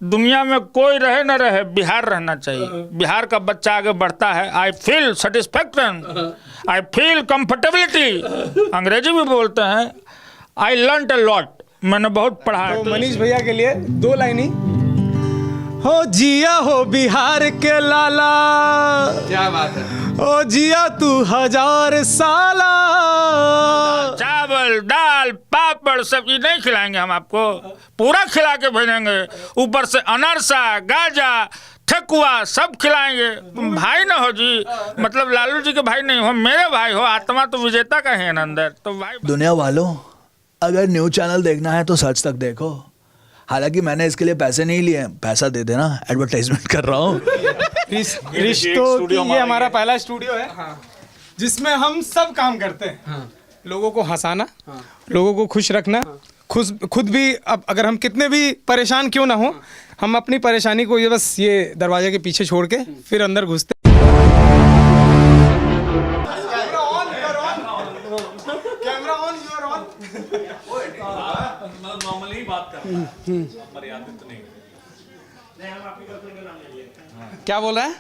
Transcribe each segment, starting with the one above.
दुनिया में कोई रहे न रहे, बिहार रहना चाहिए। बिहार का बच्चा आगे बढ़ता है। I feel satisfaction, I feel comfortability. अंग्रेजी भी बोलते हैं। आई लर्न अ लॉट, मैंने बहुत पढ़ा है। तो मनीष भैया के लिए 2 लाइन ही। हो जिया हो बिहार के लाला, क्या बात है। ओ जिया तू 1000 साला। चावल दाल पापड़ सब्जी नहीं खिलाएंगे हम आपको, पूरा खिला के भेजेंगे। ऊपर से अनरसा गाजा ठकुआ सब खिलाएंगे। भाई ना हो जी, मतलब लालू जी के भाई नहीं हो, मेरे भाई हो। आत्मा तो विजेता का है अंदर। तो भाई दुनिया वालों, अगर न्यूज चैनल देखना है तो सच तक देखो। हालांकि मैंने इसके लिए पैसे नहीं लिए, पैसा दे देना, एडवर्टाइजमेंट कर रहा हूँ। रिश्तों की ये हमारा पहला स्टूडियो है जिसमें हम सब काम करते हैं। लोगों को हंसाना, लोगों को खुश रखना, खुद भी। अब अगर हम कितने भी परेशान क्यों ना हो, हम अपनी परेशानी को ये बस ये दरवाजे के पीछे छोड़ के फिर अंदर घुसते। नॉर्मली बात कर रहा है, मर्यादित नहीं। क्या बोल रहा है?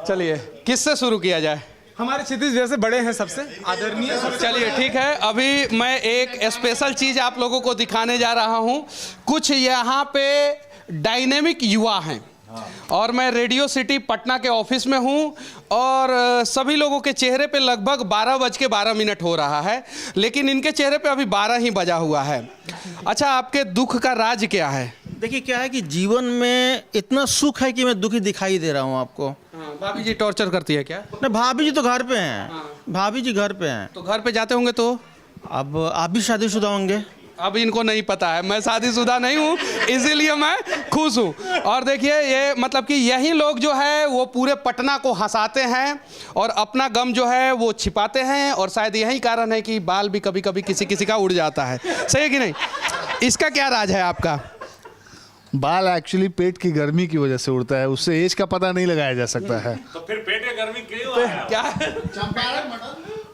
चलिए किससे शुरू किया जाए? हमारे क्षितिज जैसे बड़े हैं सबसे आदरणीय। चलिए ठीक है, अभी मैं एक स्पेशल चीज आप लोगों को दिखाने जा रहा हूं। कुछ यहाँ पे डायनेमिक युवा हैं और मैं रेडियो सिटी पटना के ऑफिस में हूं और सभी लोगों के चेहरे पे लगभग 12:12 हो रहा है, लेकिन इनके चेहरे पे अभी 12 ही बजा हुआ है। अच्छा, आपके दुख का राज क्या है? देखिए क्या है कि जीवन में इतना सुख है कि मैं दुखी दिखाई दे रहा हूँ आपको। भाभी जी टॉर्चर करती है क्या? नहीं, भाभी जी तो घर पे हैं। भाभी जी घर पे हैं। तो घर पे जाते होंगे तो? अब आप भी शादीशुदा होंगे। अब इनको नहीं पता है, मैं शादीशुदा नहीं हूँ, इसीलिए मैं खुश हूँ। और देखिए ये मतलब कि यही लोग जो है वो पूरे पटना को हंसाते हैं और अपना गम जो है वो छिपाते हैं, और शायद यही कारण है कि बाल भी कभी कभी किसी किसी का उड़ जाता है। सही है कि नहीं? इसका क्या राज है आपका? बाल एक्चुअली पेट की गर्मी की वजह से उड़ता है, उससे एज का पता नहीं लगाया जा सकता है। तो फिर पेट की गर्मी क्यों है? क्या?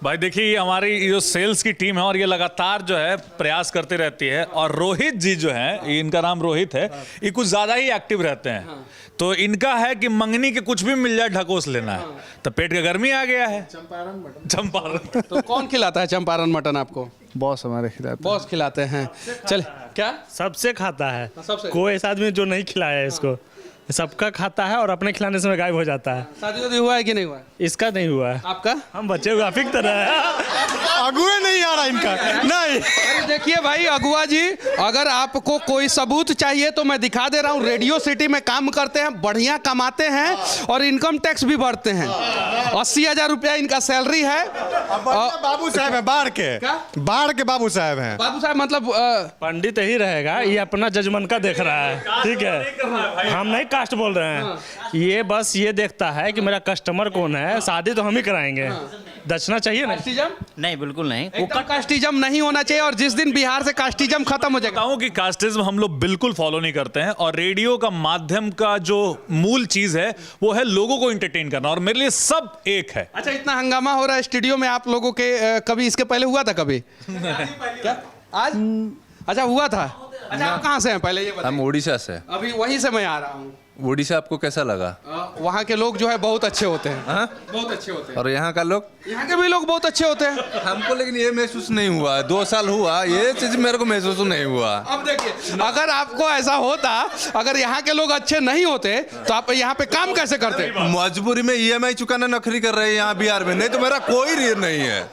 भाई देखिए, ये हमारी जो सेल्स की टीम है और ये लगातार जो है प्रयास करती रहती है। और रोहित जी जो है, इनका नाम रोहित है, ये कुछ ज़्यादा ही एक्टिव रहते हैं। तो इनका है कि मंगनी के कुछ भी मिल जाए ढकोस लेना है। तो पेट का गर्मी आ गया है। चंपारण। तो कौन खिलाता है चंपारण मटन आपको? बॉस हमारे खिलाते बॉस खिलाते हैं। चल क्या? सबसे खाता है, सबसे? कोई ऐसा आदमी जो नहीं खिलाया है इसको, सबका खाता है और अपने खिलाने से गायब हो जाता है। शादी वादी हुआ है कि नहीं हुआ? इसका नहीं हुआ है। आपका? हम बच्चे ग्राफिक तरह है। अगुए नहीं आ रहा इनका नहीं। अरे देखिए भाई अगुआ जी, अगर आपको कोई सबूत चाहिए तो मैं दिखा दे रहा हूँ। रेडियो सिटी में काम करते हैं, बढ़िया कमाते हैं और इनकम टैक्स भी भरते हैं। 80,000 रुपया इनका सैलरी है। बाबू साहब है, बाढ़ के बाबू साहब हैं। बाबू साहब मतलब पंडित ही रहेगा, ये अपना जजमन का देख रहा है। ठीक है, हम नहीं कास्ट बोल रहे हैं। ये बस ये देखता है कि मेरा कस्टमर कौन है। शादी तो हम ही कराएंगे, दक्षिणा चाहिए ना। कास्टिज्म नहीं, बिल्कुल नहीं। एकदम कास्टिज्म नहीं होना चाहिए। और जिस दिन बिहार से कास्टिज्म खत्म हो जाएगा। बताऊं कि कास्टिज्म हम लोग बिल्कुल फॉलो नहीं करते हैं। और रेडियो का माध्यम का जो मूल चीज है वो है लोगों को एंटरटेन करना, और मेरे लिए सब एक है। अच्छा, इतना हंगामा हो रहा है स्टूडियो में आप लोगों के, कभी इसके पहले हुआ था कभी? क्या आज? अच्छा हुआ था। अच्छा आप कहाँ से हैं पहले ये बताइए? हम उड़ीसा से। अभी वहीं से मैं आ रहा हूँ। उड़ीसा आपको कैसा लगा? वहाँ के लोग जो है बहुत अच्छे होते हैं। बहुत अच्छे होते हैं। और यहाँ का लोग? यहाँ के भी लोग बहुत अच्छे होते हैं। हमको लेकिन ये महसूस नहीं हुआ, 2 साल हुआ ये चीज मेरे को महसूस नहीं हुआ। अब देखिए, अगर आपको ऐसा होता, अगर यहाँ के लोग अच्छे नहीं होते तो आप यहाँ पे काम कैसे करते? मजबूरी में EMI चुकाना नौकरी कर रहे हैं यहाँ बिहार में, नहीं तो मेरा कोई रीर नहीं है।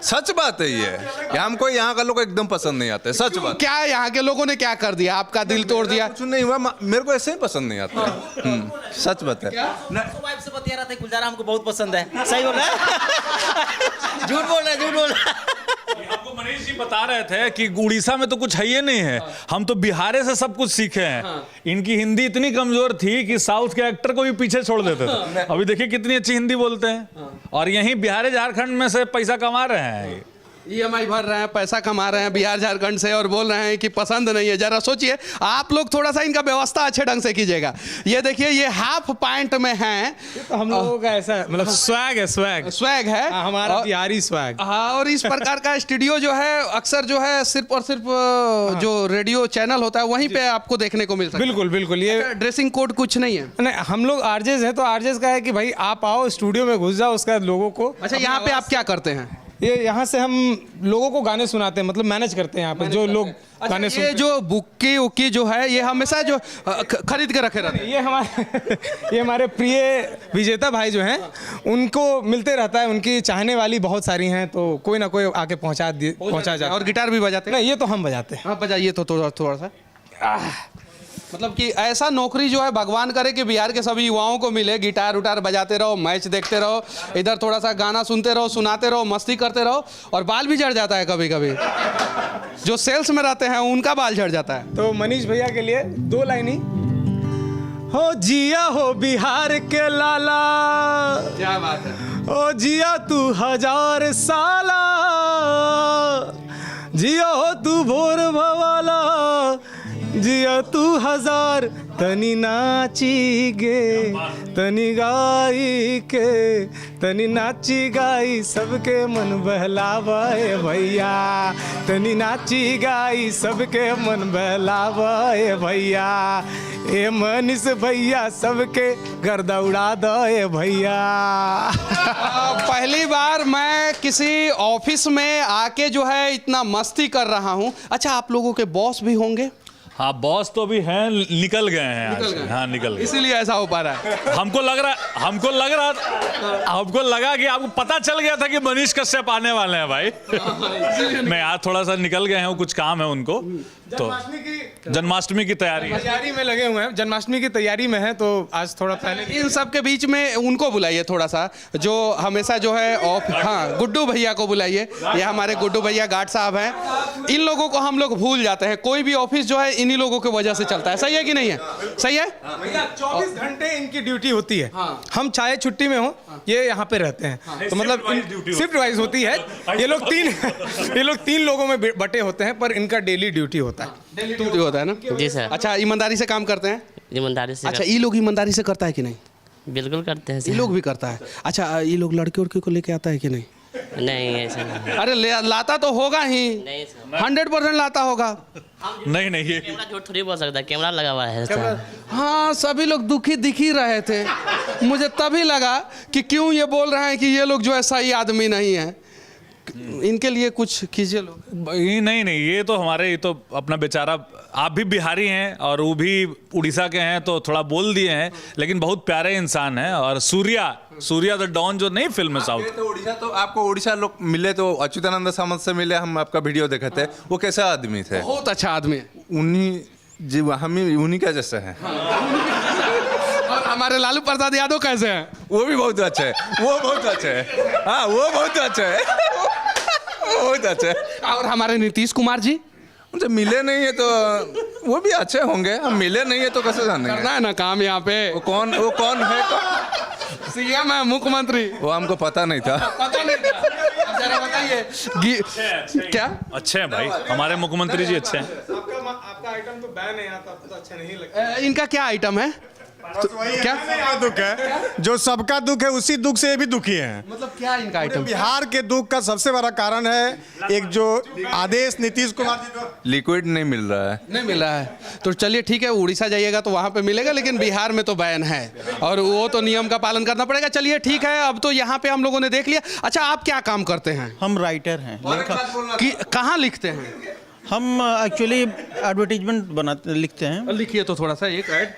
सच बात है ये कि हमको यहाँ का लोग एकदम पसंद नहीं आते। सच बात। क्या यहाँ के लोगों ने क्या कर दिया? आपका दिल तोड़ दिया? कुछ नहीं हुआ, मेरे को ऐसे ही पसंद नहीं आता। सच बात है। वाइफ से बतिया रहा था, गुलजारा हमको बहुत पसंद है। सही बोल रहा है? झूठ बोल रहा है, झूठ बोल रहा है। आपको मनीष जी बता रहे थे कि उड़ीसा में तो कुछ है ही नहीं है। हम तो बिहार से सब कुछ सीखे हैं। इनकी हिंदी इतनी कमजोर थी कि साउथ के एक्टर को भी पीछे छोड़ देते थे। अभी देखिए कितनी अच्छी हिंदी बोलते हैं। और यहीं बिहार झारखंड में से पैसा कमा रहे हैं। EMI भर रहे हैं, पैसा कमा रहे हैं बिहार झारखंड से और बोल रहे हैं कि पसंद नहीं है। जरा सोचिए, आप लोग थोड़ा सा इनका व्यवस्था अच्छे ढंग से कीजिएगा। ये देखिए, ये हाफ पैंट में हैं। तो हम लोगों का ऐसा मतलब स्वैग है, स्वैग है हमारा बिहारी स्वैग। हाँ, और इस प्रकार का स्टूडियो जो है अक्सर जो है सिर्फ और सिर्फ जो रेडियो चैनल होता है वहीं पे आपको देखने को मिल सकता है। बिल्कुल बिल्कुल। ये ड्रेसिंग कोड कुछ नहीं है? नहीं, हम लोग आरजेज हैं, तो आरजेज का है कि भाई आप आओ स्टूडियो में घुस जाओ, उसके बाद लोगों को। अच्छा, यहाँ पे आप क्या करते हैं? ये यहाँ से हम लोगों को गाने सुनाते हैं, मतलब मैनेज करते हैं यहाँ पे जो लोग गाने ये जो बुक्की उक्की जो है ये हमेशा जो खरीद के रखे रहते हैं। ये हमारे प्रिय विजेता भाई जो हैं उनको मिलते रहता है, उनकी चाहने वाली बहुत सारी हैं, तो कोई ना कोई आके पहुँचा जाता है। और गिटार भी बजाते हैं? नहीं, ये तो हम बजाते हैं। हाँ, बजाइए तो थोड़ा सा। मतलब कि ऐसा नौकरी जो है भगवान करे कि बिहार के सभी युवाओं को मिले। गिटार उटार बजाते रहो, मैच देखते रहो, इधर थोड़ा सा गाना सुनते रहो, सुनाते रहो, मस्ती करते रहो, और बाल भी झड़ जाता है कभी कभी। जो सेल्स में रहते हैं उनका बाल झड़ जाता है। तो मनीष भैया के लिए 2 लाइन ही। हो जिया हो बिहार के लाला, क्या बात है। ओ जिया तू 1000 साला, जिया हो तू भोर भवाला, जिया तू 1000। तनी नाची गे, तनी गाई के, तनी नाची गाई सबके मन बहलावे भैया, तनी नाची गाई सबके मन बहलावे भैया, ए मनीष भैया सबके गर्दा उड़ा दे भैया। पहली बार मैं किसी ऑफिस में आके जो है इतना मस्ती कर रहा हूँ। अच्छा, आप लोगों के बॉस भी होंगे? हाँ, बॉस तो भी हैं, निकल गए हैं आज। हाँ, निकल गए, इसीलिए ऐसा हो पा रहा है। हमको लगा कि आपको पता चल गया था कि मनीष कश्यप आने वाले हैं भाई। नहीं, आज थोड़ा सा निकल गए हैं, कुछ काम है उनको। तो जन्माष्टमी की तैयारी में लगे हुए हैं, जन्माष्टमी की तैयारी में है, तो आज थोड़ा पहले इन सब के बीच में उनको बुलाइए थोड़ा सा, जो हमेशा जो है हाँ, गुड्डू भैया को बुलाइए। ये हमारे गुड्डू भैया गार्ड साहब हैं। इन लोगों को हम लोग भूल जाते हैं। कोई भी ऑफिस जो है इन्हीं लोगों की वजह से चलता है। सही है कि नहीं है? सही है। 24 घंटे इनकी ड्यूटी होती है। हम चाहे छुट्टी में हो, ये यहाँ पे रहते हैं। तो मतलब शिफ्ट वाइज होती है। ये लोग 3 लोगों में बटे होते हैं, पर इनका डेली ड्यूटी होता है। ड्यूटी होता है ना? जी सर। अच्छा, ईमानदारी से काम करते हैं? ईमानदारी से। अच्छा, ये लोग ईमानदारी से करता है कि नहीं? बिल्कुल करते हैं। ये लोग भी करता है। अच्छा, ये लोग लड़के उड़के को लेके आता है कि नहीं? नहीं, ऐसा नहीं। अरे लाता तो होगा ही, 100% लाता होगा। नहीं, ये कैमरा झूठ थोड़ी बोल सकता है, कैमरा लगा हुआ है सर। हाँ, सभी लोग दुखी दिख ही रहे थे। मुझे तभी लगा कि क्यों ये बोल रहे हैं कि ये लोग जो है सही आदमी नहीं है। इनके लिए कुछ कीजिए लोग। नहीं, ये तो हमारे, ये तो अपना बेचारा, आप भी बिहारी हैं और वो भी उड़ीसा के हैं, तो थोड़ा बोल दिए हैं, लेकिन बहुत प्यारे इंसान हैं। और सूर्या द डॉन जो नई फिल्म है साउथ, तो उड़ीसा, तो आपको उड़ीसा लोग मिले तो अच्युतानंद सामंत से मिले, हम आपका वीडियो देखे थे। वो कैसा आदमी थे? बहुत अच्छा आदमी है। उन्हीं का जैसे हैं। और हमारे लालू प्रसाद यादव कैसे हैं? वो भी बहुत अच्छे हैं। वो बहुत अच्छे हैं। हाँ, वो बहुत अच्छे हैं। बहुत अच्छे। और हमारे नीतीश कुमार जी? उनसे मिले नहीं है तो वो भी अच्छे होंगे। हम मिले नहीं है तो कैसे जानेंगे? करना है ना काम यहाँ पे। वो कौन है? सीएम है, मुख्यमंत्री? वो हमको पता नहीं था। पता नहीं था। जरा बताइए। क्या अच्छे हैं भाई, हमारे मुख्यमंत्री जी अच्छे हैं। आपका आइटम तो बैन है यहाँ, तो आपको तो अच्छा नहीं लगता। इनका क्या आइटम है? तो क्या दुख है? जो सबका दुख है, उसी दुख से ये भी दुखी है। मतलब क्या इनका आइटम? बिहार के दुख का सबसे बड़ा कारण है एक जो आदेश नीतीश कुमार जी द्वारा लिक्विड नहीं मिल रहा है। नहीं मिला है तो चलिए ठीक है, उड़ीसा जाइएगा तो वहाँ पे मिलेगा, लेकिन बिहार में तो बैन है और वो तो नियम का पालन करना पड़ेगा। चलिए ठीक है, अब तो यहाँ पे हम लोगों ने देख लिया। अच्छा, आप क्या काम करते हैं? हम राइटर हैं। कहाँ लिखते हैं? हम एक्चुअली एडवर्टीजमेंट लिखते हैं। लिखिए तो थोड़ा सा एक ऐड।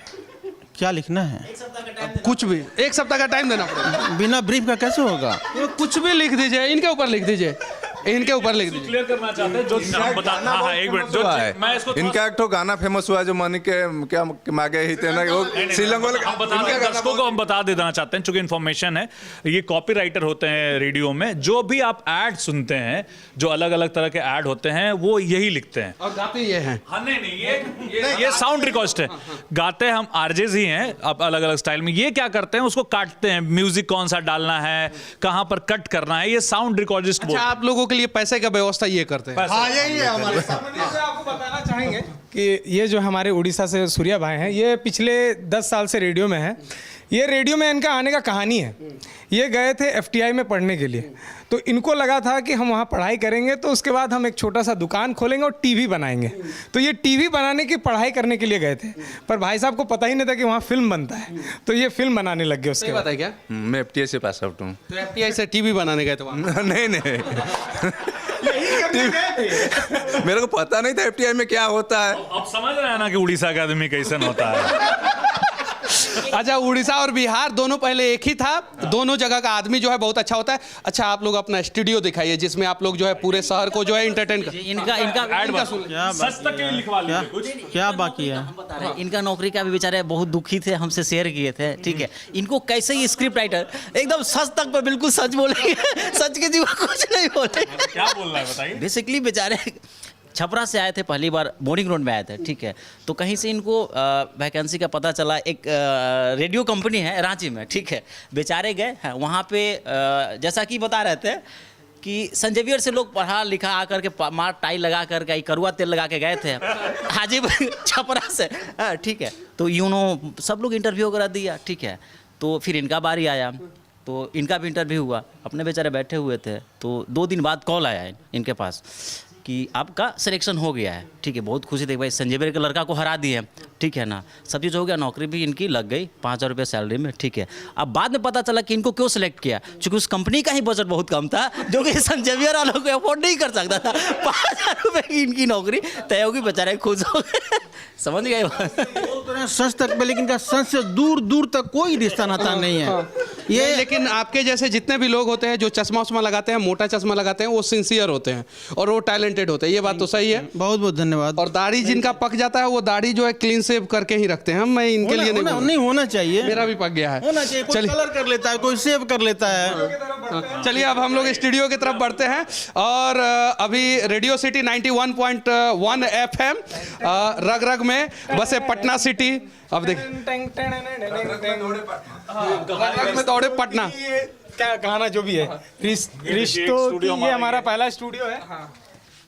क्या लिखना है? कुछ भी। 1 सप्ताह का टाइम देना पड़ेगा। बिना ब्रीफ का कैसे होगा? कुछ भी लिख दीजिए, इनके ऊपर लिख दीजिए, इनके ऊपर लिख दीजिए। क्लियर करना चाहते हैं जो हम बता। हाँ, एक मिनट, जो मैं इसको इनका एक तो गाना फेमस हुआ जो मनी के क्या मांगे ही थे ना, वो श्रीलंका दर्शकों को हम बता देना चाहते हैं, चूंकि इन्फॉर्मेशन है, ये कॉपीराइटर होते हैं रेडियो में। जो भी आप ऐड सुनते हैं, जो अलग अलग तरह के ऐड होते हैं, वो यही लिखते हैं और गाते ये हैं। हाँ, नहीं, ये साउंड रिकॉर्ड है। गाते हम आरजेज ही हैं, अब अलग अलग स्टाइल में। ये क्या करते हैं, उसको काटते हैं, म्यूजिक कौन सा डालना है, कहां पर कट करना है, ये साउंड रिकॉर्डिस्ट। अच्छा, आप लोगों के लिए पैसे का व्यवस्था ये करते हैं। हाँ यही है हमारे साथ। आपको बताना चाहेंगे कि ये जो हमारे उड़ीसा से सूर्या भाई हैं, ये पिछले 10 साल से रेडियो में हैं। ये रेडियो में इनका आने का कहानी है। ये गए थे FTI में पढ़ने के लिए, तो इनको लगा था कि हम वहाँ पढ़ाई करेंगे तो उसके बाद हम एक छोटा सा दुकान खोलेंगे और टीवी बनाएंगे। तो ये टीवी बनाने की पढ़ाई करने के लिए गए थे, पर भाई साहब को पता ही नहीं था कि वहाँ फिल्म बनता है, तो ये फिल्म बनाने लग गए उसके बाद। पता है क्या? मैं FTI से पास आउट हूँ। तो FTI से टीवी बनाने गए थे वहाँ? नहीं मेरे को पता नहीं था FTI में क्या होता है। अब समझ रहे हैं ना कि उड़ीसा का आदमी कैसन होता है। अच्छा, उड़ीसा और बिहार दोनों पहले एक ही था, दोनों जगह का आदमी जो है बहुत अच्छा होता है। अच्छा, आप लोग अपना स्टूडियो दिखाइए जिसमें आप लोग जो है पूरे शहर को जो है इंटरटेन कर। क्या बाकी है? हम बता रहे हैं, इनका नौकरी का भी बेचारे बहुत दुखी थे, हमसे शेयर किए थे। ठीक है, इनको कैसे ही स्क्रिप्ट राइटर एकदम सच तक पे बिल्कुल सच बोलेंगे, सच के जीवा कुछ नहीं बोले। क्या बोल रहा है बताइए। बेसिकली बेचारे छपरा से आए थे, पहली बार बोर्डिंग रोड में आए थे। ठीक है, तो कहीं से इनको वैकेंसी का पता चला, एक रेडियो कंपनी है रांची में। ठीक है, बेचारे गए हैं वहाँ पे, जैसा कि बता रहे थे कि संजेवियर से लोग पढ़ा लिखा आकर के मार टाई लगा करके करुआ तेल लगा के गए थे हाजीपुर छपरा से। ठीक है, तो सब लोग इंटरव्यू करा दिया। ठीक है, तो फिर इनका बारी आया, तो इनका भी इंटरव्यू हुआ। अपने बेचारे बैठे हुए थे, तो 2 दिन बाद कॉल आया इनके पास कि आपका सिलेक्शन हो गया है। ठीक है, बहुत खुशी थी भाई, संजीवर के लड़का को हरा दिए। ठीक है ना, सब चीज़ हो गया, नौकरी भी इनकी लग गई 5,000 रुपये सैलरी में। ठीक है, अब बाद में पता चला कि इनको क्यों सिलेक्ट किया, क्योंकि उस कंपनी का ही बजट बहुत कम था, जो कि संजीवर वालों को अफोर्ड नहीं कर सकता था। 5,000 रुपये की इनकी नौकरी तय होगी, बेचारे खुश हो गए। समझ गए सच तक पे, लेकिन क्या सच से दूर दूर तक कोई रिश्ता नाता नहीं है ये। लेकिन आपके जैसे जितने भी लोग होते हैं जो चश्मा उश्मा लगाते हैं, मोटा चश्मा लगाते हैं, वो सिंसियर होते हैं और वो टैलेंटेड होते हैं। ये बात तो सही है। बहुत बहुत धन्यवाद। और दाढ़ी जिनका पक जाता है, वो दाढ़ी जो है क्लीन शेव करके ही रखते हैं। मैं इनके लिए नहीं होना चाहिए, मेरा भी पक गया है। होना चाहिए, कोई कलर कर लेता है, कोई सेव कर लेता है। चलिए अब हम लोग स्टूडियो की तरफ बढ़ते हैं और अभी रेडियो सिटी 91.1 FM रग रग में बसे पटना सिटी। अब देखिए रग में दौड़े पटना, क्या गाना जो भी है, रिश्तों की ये हमारा पहला स्टूडियो है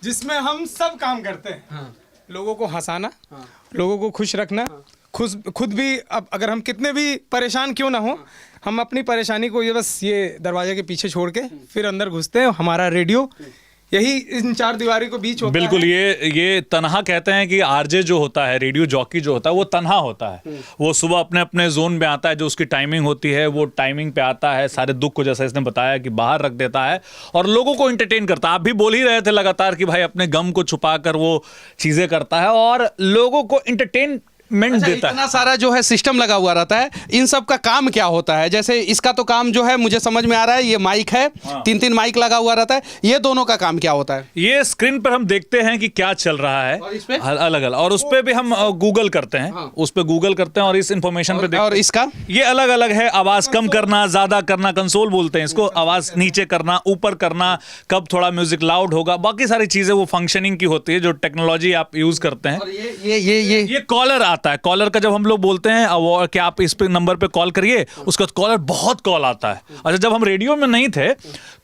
जिसमें हम सब काम करते हैं। लोगों को हंसाना, लोगों को खुश रखना, खुद भी, अब अगर हम कितने भी परेशान क्यों ना हो, हम अपनी परेशानी को ये बस ये दरवाजे के पीछे छोड़ के फिर अंदर घुसते हैं। हमारा रेडियो यही इन 4 दीवारी को बीच होता बिल्कुल है। ये तन्हा कहते हैं कि आरजे जो होता है, रेडियो जॉकी जो होता है, वो तन्हा होता है। वो सुबह अपने अपने जोन में आता है, जो उसकी टाइमिंग होती है वो टाइमिंग पे आता है, सारे दुख को जैसा इसने बताया कि बाहर रख देता है और लोगों को एंटरटेन करता है। आप भी बोल ही रहे थे लगातार कि भाई अपने गम को छुपा कर वो चीजें करता है और लोगों को एंटरटेन देता है। इतना सारा जो है सिस्टम लगा हुआ रहता है, इन सब का काम क्या होता है? जैसे इसका तो काम जो है मुझे समझ में आ रहा है, ये माइक है, 3-3 माइक लगा हुआ रहता है। ये दोनों का काम क्या होता है? ये स्क्रीन पर हम देखते हैं कि क्या चल रहा है, अलग अलग, और उस पे भी हम गूगल करते हैं। उस पे गूगल करते हैं और इस इंफॉर्मेशन पे देखते हैं। और इसका ये अलग अलग है, आवाज कम करना, ज्यादा करना, कंसोल बोलते हैं इसको, आवाज नीचे करना, ऊपर करना, कब थोड़ा म्यूजिक लाउड होगा, बाकी सारी चीजें वो फंक्शनिंग की होती है, जो टेक्नोलॉजी आप यूज करते हैं। ये कॉलर आता है, कॉलर का जब हम लोग बोलते हैं कि आप इस पे नंबर पे कॉल करिए, उसका कॉलर बहुत कॉल आता है। अच्छा, जब हम रेडियो में नहीं थे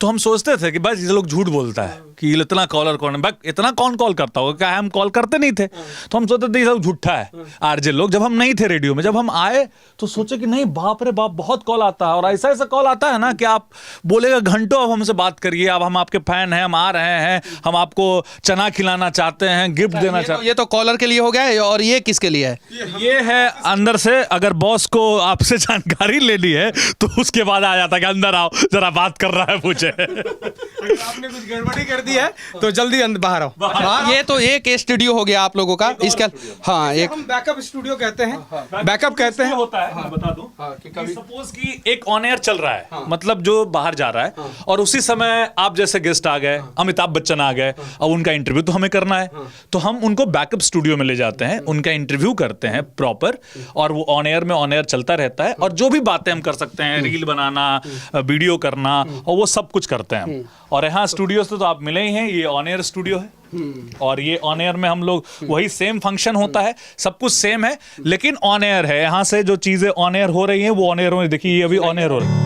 तो हम सोचते थे कि बस ये लोग झूठ बोलता है कि इतना कॉलर कौन है, भाई इतना कौन कॉल करता होगा, क्या हम कॉल करते नहीं थे, तो हम सोचते थे ये सब झूठा है आरजे लोग। जब हम नहीं थे रेडियो में, जब हम आए तो सोचे कि नहीं, बाप रे बाप, बहुत कॉल आता है और ऐसा ऐसा कॉल आता है ना कि आप बोलेगा घंटों अब हमसे बात करिए, अब हम आपके फैन हैं, हम आ रहे हैं, हम आपको चना खिलाना चाहते हैं, गिफ्ट देना चाहते हैं। ये तो कॉलर के लिए हो गया, और ये किसके लिए है? ये है अंदर से, अगर बॉस को आपसे जानकारी लेनी है तो उसके बाद आ जाता है कि अंदर आओ, जरा बात कर रहा है मुझे। आपने कुछ गड़बड़ी कर दी है तो जल्दी बाहर आओ। ये तो एक स्टूडियो हो गया आप लोगों का। इसका हाँ, एक हम बैकअप स्टूडियो कहते हैं। बैकअप कहते हैं होता है, मैं बता दूं, सपोज कि एक ऑन एयर चल रहा है, मतलब जो बाहर जा रहा है, और उसी समय आप जैसे गेस्ट आ गए, अमिताभ बच्चन आ गए, अब उनका इंटरव्यू तो हमें करना है, तो हम उनको बैकअप स्टूडियो में ले जाते हैं, उनका इंटरव्यू करते हैं प्रॉपर, और वो ऑन एयर चलता रहता है, और जो भी बातें हम कर सकते हैं, रील बनाना, वीडियो करना, और वो सब कुछ करते हैं। और यहाँ स्टूडियो से तो आप मिले ही हैं, ये ऑन एयर स्टूडियो है, और ये ऑन एयर में हम लोग वही सेम फंक्शन होता है, सब कुछ सेम है, लेकिन ऑन एयर है। यहाँ से जो चीजें ऑन एयर हो रही हैं वो ऑन एयर हो रही है। देखिए ये अभी ऑन एयर हो रही है।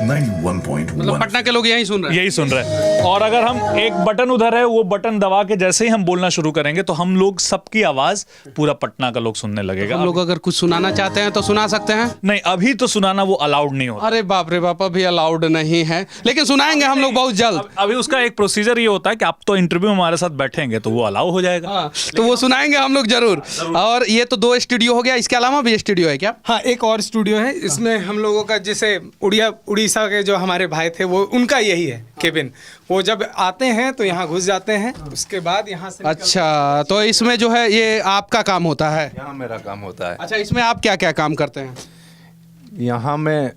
91.1 मतलब पटना के लोग यही सुन रहे हैं। यही सुन रहे हैं। और अगर हम एक बटन उधर है, वो बटन दबा के जैसे ही हम बोलना शुरू करेंगे तो हम लोग सबकी आवाज पूरा पटना का लोग सुनने लगेगा। हम लोग अगर कुछ सुनाना चाहते हैं तो सुना सकते हैं? नहीं, अभी तो सुनाना वो अलाउड नहीं होता। अरे बाप रे बाप, अभी अलाउड नहीं है, लेकिन सुनाएंगे हम लोग बहुत जल्द। अभी उसका एक प्रोसीजर ये होता है कि आप तो इंटरव्यू में हमारे साथ बैठेंगे तो वो अलाउ हो जाएगा। हाँ, तो वो सुनाएंगे हम लोग जरूर। और ये तो 2 स्टूडियो हो गया, इसके अलावा भी स्टूडियो है क्या? हाँ, एक और स्टूडियो है, इसमें हम लोगों का जैसे उड़ीसा के जो हमारे भाई थे वो उनका यही है केबिन। वो जब आते हैं तो यहाँ घुस जाते हैं, उसके बाद यहाँ से अच्छा, तो इसमें जो है ये आपका काम होता है? यहाँ मेरा काम होता है। अच्छा, इसमें आप क्या क्या काम करते हैं? यहाँ में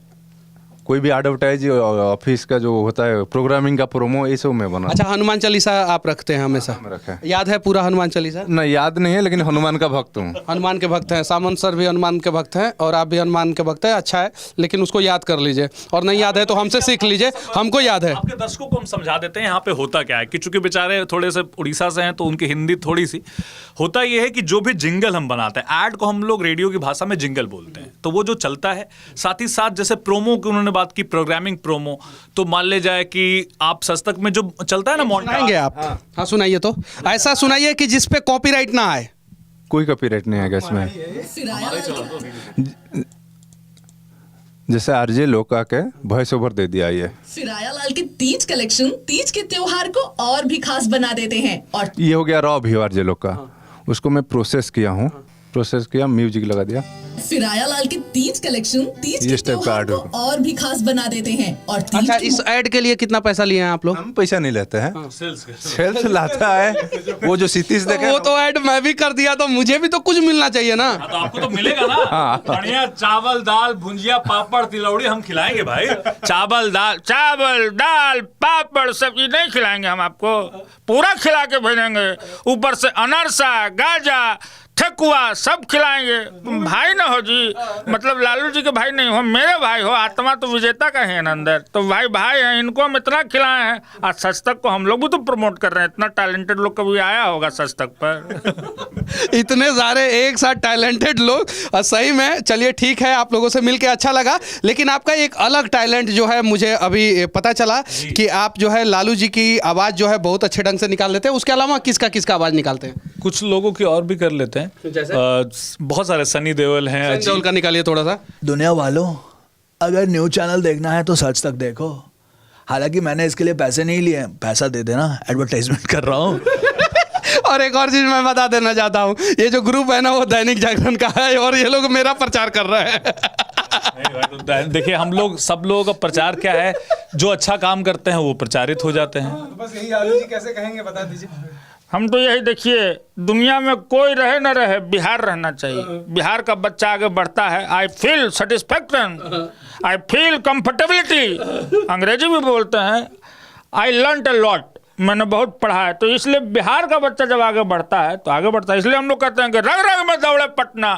कोई भी एडवर्टाइज ऑफिस का जो होता है, प्रोग्रामिंग का प्रोमो, ये सब मैं बना। अच्छा, हनुमान चालीसा आप रखते हैं हमेशा? रखे। याद है पूरा हनुमान चालीसा? नहीं, याद नहीं है, लेकिन हनुमान का भक्त हूँ। हनुमान के भक्त हैं, सामंत सर भी हनुमान के भक्त हैं और आप भी हनुमान के भक्त हैं। अच्छा है, लेकिन उसको याद कर लीजिए, और नहीं याद है तो हमसे सीख लीजिए, हमको याद है। आपके दर्शकों को हम समझा देते हैं यहाँ पे होता क्या है, कि चूंकि बेचारे थोड़े से उड़ीसा से हैं तो उनकी हिंदी थोड़ी सी। होता ये है कि जो भी जिंगल हम बनाते हैं, ऐड को हम लोग रेडियो की भाषा में जिंगल बोलते हैं, तो वो जो चलता है, साथ ही साथ जैसे प्रोमो की उन्होंने बात की, प्रोग्रामिंग प्रोमो, तो मान ले जाए कि आप सस्तक में जो चलता है ना सुनाएंगे आप? हाँ सुनाइए, तो ऐसा सुनाइए कि जिस पे कॉपीराइट ना आए। कोई कॉपीराइट नहीं आएगा इसमें। जैसे आरजे लोका के वॉइस ओवर दे दिया ये। फिराया लाल के तीज कलेक्शन तीज के त्योहार को और भी खास बना देते हैं। और ये हो गया रॉ भी आरजे लोका, उसको मैं प्रोसेस किया हूँ, प्रोसेस किया, म्यूजिक लगा दिया। फिराया लाल के तीज कलेक्शन तीज के त्योहार को और भी खास बना देते हैं। और अच्छा, इस ऐड के लिए कितना पैसा लिए हैं आप लोग? हम पैसा नहीं लेते हैं, सेल्स लाता है वो जो सिटीज देखे। वो तो ऐड मैं भी कर दिया, तो मुझे भी तो कुछ मिलना चाहिए ना। तो आपको तो मिलेगा ना। बढ़िया चावल दाल भुंजिया पापड़ तिलौड़ी हम खिलाएंगे भाई। चावल दाल पापड़ सब्जी नहीं खिलाएंगे हम आपको, पूरा खिला के भेजेंगे। ऊपर से अनरसा गाजा ठकुआ सब खिलाएंगे। भाई ना हो जी, मतलब लालू जी के भाई नहीं हो, मेरे भाई हो। आत्मा तो विजेता का है अंदर, तो भाई हैं, इनको हम इतना खिलाए हैं। आज सच तक को हम लोग भी तो प्रमोट कर रहे हैं। इतना टैलेंटेड लोग कभी आया होगा सच तक पर? इतने सारे एक साथ टैलेंटेड लोग, सही में। चलिए ठीक है, आप लोगों से मिलके अच्छा लगा, लेकिन आपका एक अलग टैलेंट जो है मुझे अभी पता चला कि आप जो है लालू जी की आवाज़ जो है बहुत अच्छे ढंग से निकाल लेते हैं। उसके अलावा किसका आवाज़ निकालते हैं? कुछ लोगों की और भी कर लेते हैं। बहुत सारे, सनी देओल हैं। सनी देओल का निकालिए थोड़ा सा। दुनिया वालों, अगर न्यूज़ चैनल देखना है तो सच तक देखो। हालांकि मैंने इसके लिए पैसे नहीं लिए, पैसा दे देना, एडवर्टाइजमेंट कर रहा हूँ। और एक और चीज मैं बता देना चाहता हूँ, ये जो ग्रुप है ना वो दैनिक जागरण का है और ये लोग मेरा प्रचार कर रहे हैं। देखिए, हम लोग सब लोगों का प्रचार क्या है, जो अच्छा काम करते हैं वो प्रचारित हो जाते हैं। बस यही लालू जी कैसे कहेंगे बता दीजिए। हम तो यही देखिए, दुनिया में कोई रहे न रहे, बिहार रहना चाहिए। बिहार का बच्चा आगे बढ़ता है। I feel satisfaction, I feel comfortability. अंग्रेजी भी बोलते हैं। आई लर्न अ लॉट, मैंने बहुत पढ़ा है। तो इसलिए बिहार का बच्चा जब आगे बढ़ता है तो आगे बढ़ता है। इसलिए हम लोग कहते हैं कि रग रग में दौड़े पटना।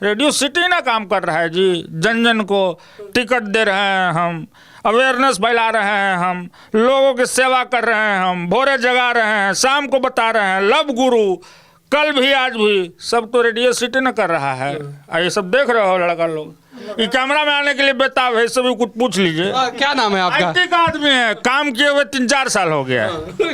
रेडियो सिटी ना काम कर रहा है जी, जन जन को टिकट दे रहे हैं हम, अवेयरनेस फैला रहे हैं हम, लोगों की सेवा कर रहे हैं हम, भोरे जगा रहे हैं, शाम को बता रहे हैं, लव गुरु, कल भी आज भी, सब तो रेडियो सिटी ना कर रहा है। ये सब देख रहे हो लड़का लोग, ये कैमरा में आने के लिए बेताब है। सभी कुछ पूछ लीजिए। क्या नाम है आपका? IT का आदमी है, काम किए हुए 3-4 साल हो गया।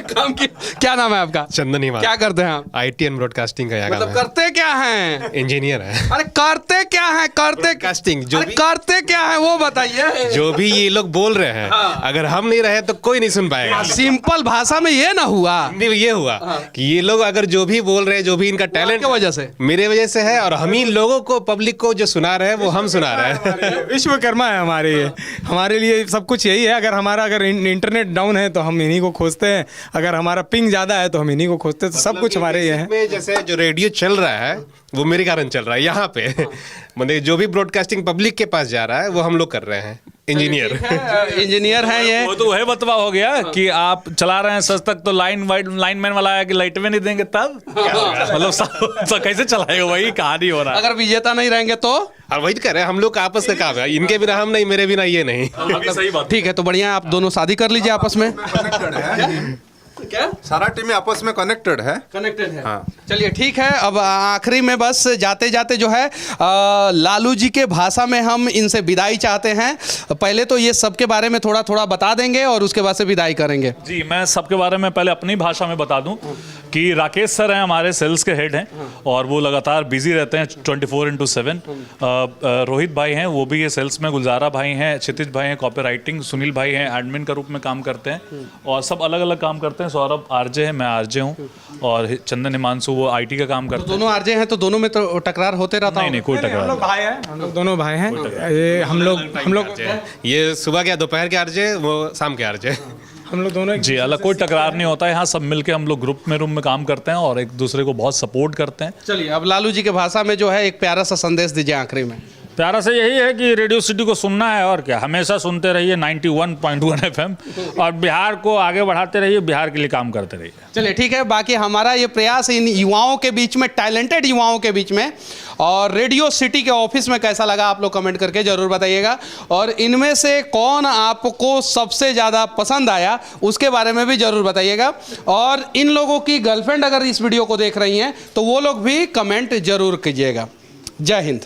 काम की क्या नाम है आपका? चंदन हिमाल। क्या करते हैं आप? IT एंड ब्रॉडकास्टिंग का यहाँ मतलब करते क्या हैं? इंजीनियर है। अरे करते क्या है? करते कास्टिंग जो भी करते क्या है वो बताइए। जो भी ये लोग बोल रहे हैं, अगर हम नहीं रहे तो कोई नहीं सुन पाएगा। सिंपल भाषा में ये ना हुआ, ये हुआ कि ये लोग अगर जो भी बोल रहे हैं, जो भी इनका टैलेंट की वजह से, मेरे वजह से है, और हम ही लोगों को, पब्लिक को जो सुना रहे हैं वो हम सुना रहे हैं। विश्वकर्मा है हमारे ये, हमारे लिए सब कुछ यही है। अगर इंटरनेट डाउन है तो हम इन्हीं को खोजते हैं, अगर हमारा पिंग ज़्यादा है तो हम इन्हीं को खोजते हैं। तो सब कुछ हमारे ये है। जैसे जो रेडियो चल रहा है वो मेरे कारण चल रहा है यहाँ पे। मतलब जो भी ब्रॉडकास्टिंग पब्लिक के पास जा रहा है वो हम लोग कर रहे हैं। इंजीनियर है ये। वो तो वही बतवा हो गया कि आप चला रहे हैं सच तक, तो लाइनमैन वाला आया कि लाइट में नहीं देंगे तब मतलब कैसे चलाएगा? वही कहानी हो रहा है। अगर विजेता नहीं रहेंगे तो? और वही कर रहे हैं हम लोग का आपस का काम है। इनके बिना हम नहीं, मेरे बिना ये नहीं। सही बात। ठीक है, तो बढ़िया, आप दोनों शादी कर लीजिए आपस में। क्या सारा टीम आपस में कनेक्टेड है। कनेक्टेड है। हाँ। चलिए ठीक है, अब आखिरी में बस जाते जाते जो है लालू जी के भाषा में हम इनसे विदाई चाहते हैं। पहले तो ये सबके बारे में थोड़ा थोड़ा बता देंगे और उसके बाद से विदाई करेंगे। जी, मैं सबके बारे में पहले अपनी भाषा में बता दूं कि राकेश सर हैं, हमारे सेल्स के हेड हैं और वो लगातार बिजी रहते हैं 24/7। रोहित भाई हैं, वो भी ये सेल्स में, गुलजारा भाई हैं, क्षितिज भाई हैं कॉपीराइटिंग, सुनील भाई हैं एडमिन का रूप में काम करते हैं और सब अलग अलग काम करते हैं। सौरभ आरजे है, मैं आरजे हूँ और चंदन हिमांशु वो आईटी का काम करते हैं। दोनों आरजे हैं तो दोनों में तो टकरार होते रहता है? नहीं, कोई टकरार नहीं। भाई हैं, हम लोग दोनों भाई हैं। ये हम लोग ये सुबह के दोपहर के आरजे, वो शाम के आरजे। हम लोग दोनों जी, अलग कोई टकरार नहीं होता है। यहाँ सब मिलके हम लोग ग्रुप में रूम में काम करते हैं और एक दूसरे को बहुत सपोर्ट करते हैं। चलिए, अब लालू जी के भाषा में जो है एक प्यारा सा संदेश दीजिए आखिरी में। प्यारा से यही है कि रेडियो सिटी को सुनना है और क्या, हमेशा सुनते रहिए 91.1 FM और बिहार को आगे बढ़ाते रहिए, बिहार के लिए काम करते रहिए। चलिए ठीक है, बाकी हमारा ये प्रयास इन युवाओं के बीच में, टैलेंटेड युवाओं के बीच में, और रेडियो सिटी के ऑफिस में कैसा लगा आप लोग कमेंट करके जरूर बताइएगा। और इनमें से कौन आपको सबसे ज़्यादा पसंद आया उसके बारे में भी जरूर बताइएगा। और इन लोगों की गर्लफ्रेंड अगर इस वीडियो को देख रही हैं तो वो लोग भी कमेंट जरूर कीजिएगा। जय हिंद।